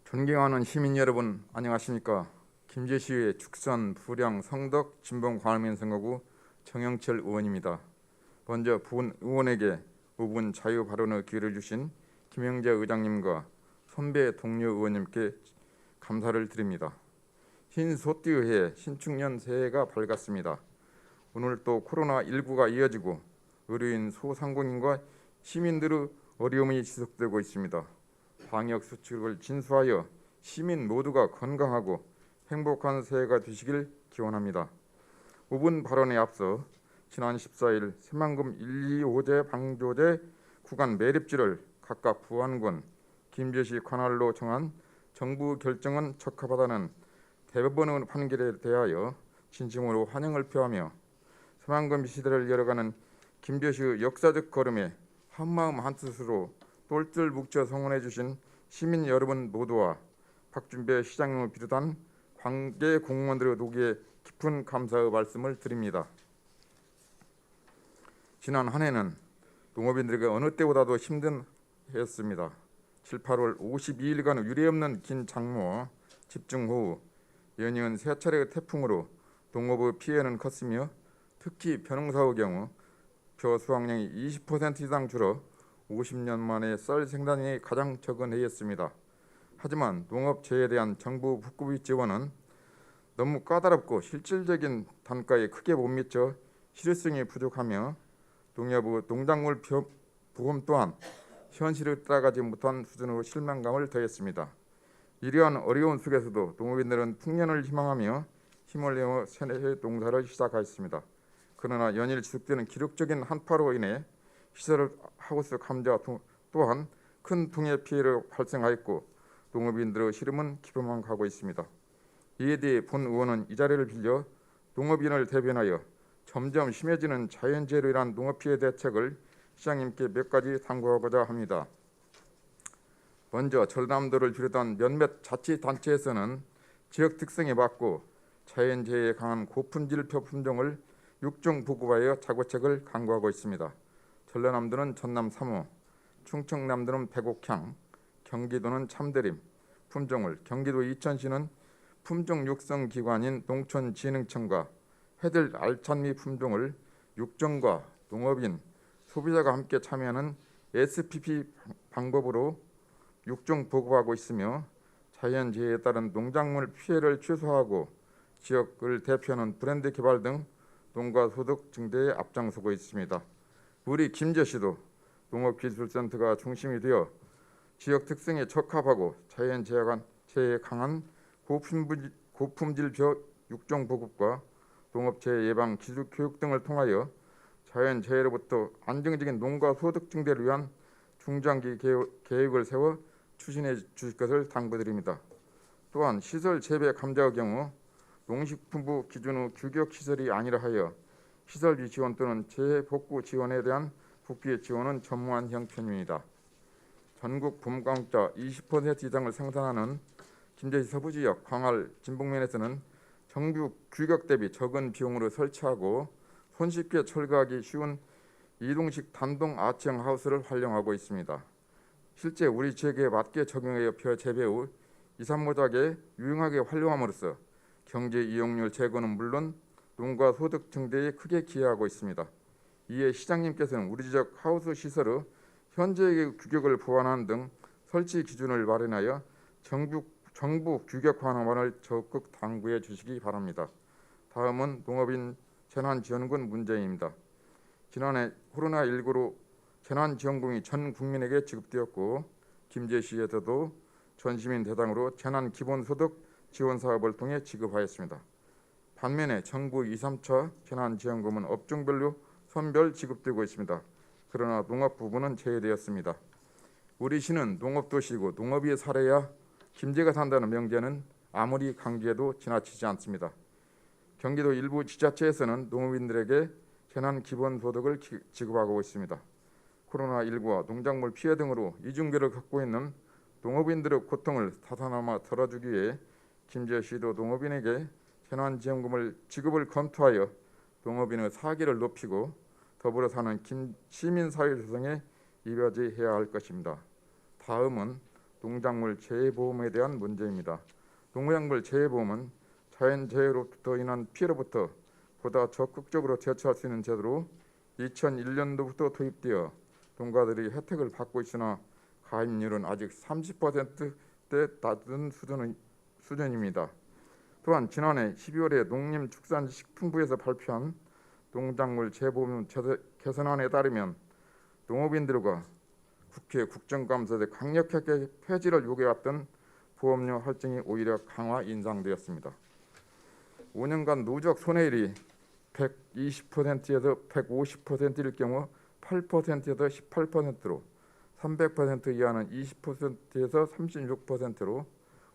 존경하는 시민 여러분, 안녕하십니까? 김제시의 축선, 부량, 성덕, 진봉 광화문 선거구 정영철 의원입니다. 먼저 본 의원에게 5분 자유 발언의 기회를 주신 김영재 의장님과 선배 동료 의원님께 감사를 드립니다. 신소띠의 해, 신축년 새해가 밝았습니다. 오늘 또 코로나19가 이어지고 의료인, 소상공인과 시민들의 어려움이 지속되고 있습니다. 방역 수칙을 진수하여 시민 모두가 건강하고 행복한 새해가 되시길 기원합니다. 5분 발언에 앞서 지난 14일 새만금 1, 2호제 방조제 구간 매립지를 각각 부안군, 김제시 관할로 정한 정부 결정은 적합하다는 대법원의 판결에 대하여 진심으로 환영을 표하며 새만금 시대를 열어가는 김제시의 역사적 걸음에 한마음 한뜻으로 똘똘 뭉쳐 성원해 주신 시민 여러분 모두와 박준배 시장님을 비롯한 관계 공무원들의 노기에 깊은 감사의 말씀을 드립니다. 지난 한 해는 농업인들에게 어느 때보다도 힘든 해였습니다. 7, 8월 52일간 유례없는 긴 장마, 집중호우, 연이은 세 차례의 태풍으로 농업의 피해는 컸으며 특히 벼농사의 경우 벼 수확량이 20% 이상 줄어 50년 만에 쌀 생산량이 가장 적은 해였습니다. 하지만 농업재해에 대한 정부 북구비 지원은 너무 까다롭고 실질적인 단가에 크게 못 미쳐 실효성이 부족하며 농협의 농작물 보험 또한 현실을 따라가지 못한 수준으로 실망감을 더했습니다. 이러한 어려운 속에서도 농업인들은 풍년을 희망하며 힘을 내어 새해 농사를 시작하였습니다. 그러나 연일 지속되는 기록적인 한파로 인해 시설 하우스 감자 또한 큰 풍해 피해를 발생하였고 농업인들의 시름은 깊어만 가고 있습니다. 이에 대해 본 의원은 이 자리를 빌려 농업인을 대변하여 점점 심해지는 자연재해로 인한 농업 피해 대책을 시장님께 몇 가지 당부하고자 합니다. 먼저 전남도를 비롯한 몇몇 자치단체에서는 지역 특성에 맞고 자연재해에 강한 고품질 벼 품종을 육종 보급하여 자구책을 강구하고 있습니다. 전라남도는 전남 3호, 충청남도는 백옥향, 경기도는 참대림 품종을, 경기도 이천시는 품종 육성 기관인 농촌진흥청과 해들 알찬미 품종을 육종과 농업인, 소비자가 함께 참여하는 SPP 방법으로 육종 보급하고 있으며 자연재해에 따른 농작물 피해를 최소화하고 지역을 대표하는 브랜드 개발 등 농가 소득 증대에 앞장서고 있습니다. 우리 김제시도 농업기술센터가 중심이 되어 지역 특성에 적합하고 자연재해에 강한 고품질 벼 육종 보급과 농업재해 예방 기술 교육 등을 통하여 자연재해로부터 안정적인 농가 소득 증대를 위한 중장기 계획을 세워 추진해 주실 것을 당부드립니다. 또한 시설 재배 감자의 경우 농식품부 기준의 규격 시설이 아니라 하여 시설비 지원 또는 재복구 지원에 대한 국비의 지원은 전무한 형편입니다. 전국 봄감자 20% 이상을 생산하는 김제시 서부지역 광활 진봉면에서는 정부 규격 대비 적은 비용으로 설치하고 손쉽게 철거하기 쉬운 이동식 단동 아치형 하우스를 활용하고 있습니다. 실제 우리 지역에 맞게 적용하여 벼 재배 후 2, 3모작에 유용하게 활용함으로써 경제 이용률 제고는 물론 농가 소득 증대에 크게 기여하고 있습니다. 이에 시장님께서는 우리 지역 하우스 시설의 현재의 규격을 보완하는 등 설치 기준을 마련하여 정부 규격 완화를 적극 당부해 주시기 바랍니다. 다음은 농업인 재난지원금 문제입니다. 지난해 코로나19로 재난지원금이 전 국민에게 지급되었고 김제시에서도 전 시민 대상으로 재난기본소득 지원 사업을 통해 지급하였습니다. 반면에 정부 2, 3차 재난지원금은 업종별로 선별 지급되고 있습니다. 그러나 농업 부분은 제외되었습니다. 우리 시는 농업도시이고 농업이 살아야 김제가 산다는 명제는 아무리 강조해도 지나치지 않습니다. 경기도 일부 지자체에서는 농업인들에게 재난기본소득을 지급하고 있습니다. 코로나19와 농작물 피해 등으로 이중계를 겪고 있는 농업인들의 고통을 다소나마 덜어주기 위해 김제시도 농업인에게 재난지원금을 지급을 검토하여 농업인의 사기를 높이고 더불어 사는 시민사회 조성에 이바지해야 할 것입니다. 다음은 농작물 재해보험에 대한 문제입니다. 농작물 재해보험은 자연재해로부터 인한 피해로부터 보다 적극적으로 대처할 수 있는 제도로 2001년도부터 도입되어 농가들이 혜택을 받고 있으나 가입률은 아직 30%대 낮은 수준입니다. 또한 지난해 12월에 농림축산식품부에서 발표한 농작물 재보험 개선안에 따르면 농업인들과 국회 국정감사에 강력하게 폐지를 요구해왔던 보험료 할증이 오히려 강화 인상되었습니다. 5년간 누적 손해율이 120%에서 150%일 경우 8%에서 18%로 300% 이하는 20%에서 36%로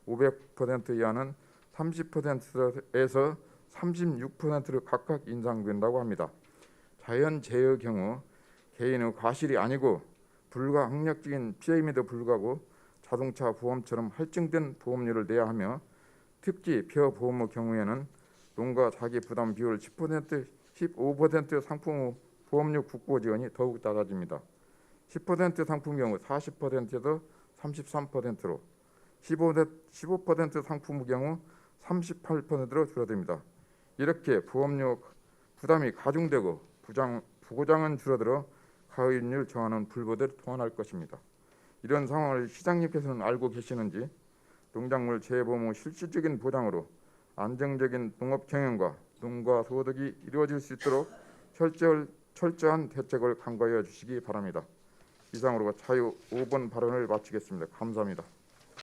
500% 이하는 30%에서 36%로 각각 인상된다고 합니다. 자연재해의 경우 개인의 과실이 아니고 불가항력적인 피해임에도 불구하고 자동차 보험처럼 할증된 보험료를 내야 하며 특히 폐허보험의 경우에는 농가 자기 부담 비율 10%, 15% 상품 보험료 국고 지원이 더욱 낮아집니다. 10% 상품 경우 40%에서 33%로 15% 상품 경우 38%로 줄어듭니다. 이렇게 보험료 부담이 가중되고 부고장은 줄어들어 가입률 저하는 불보듯 통한할 것입니다. 이런 상황을 시장님께서는 알고 계시는지 농작물 재해보험의 실질적인 보장으로 안정적인 농업 경영과 농가 소득이 이루어질 수 있도록 철저한 대책을 강구하여 주시기 바랍니다. 이상으로 자유 5번 발언을 마치겠습니다. 감사합니다.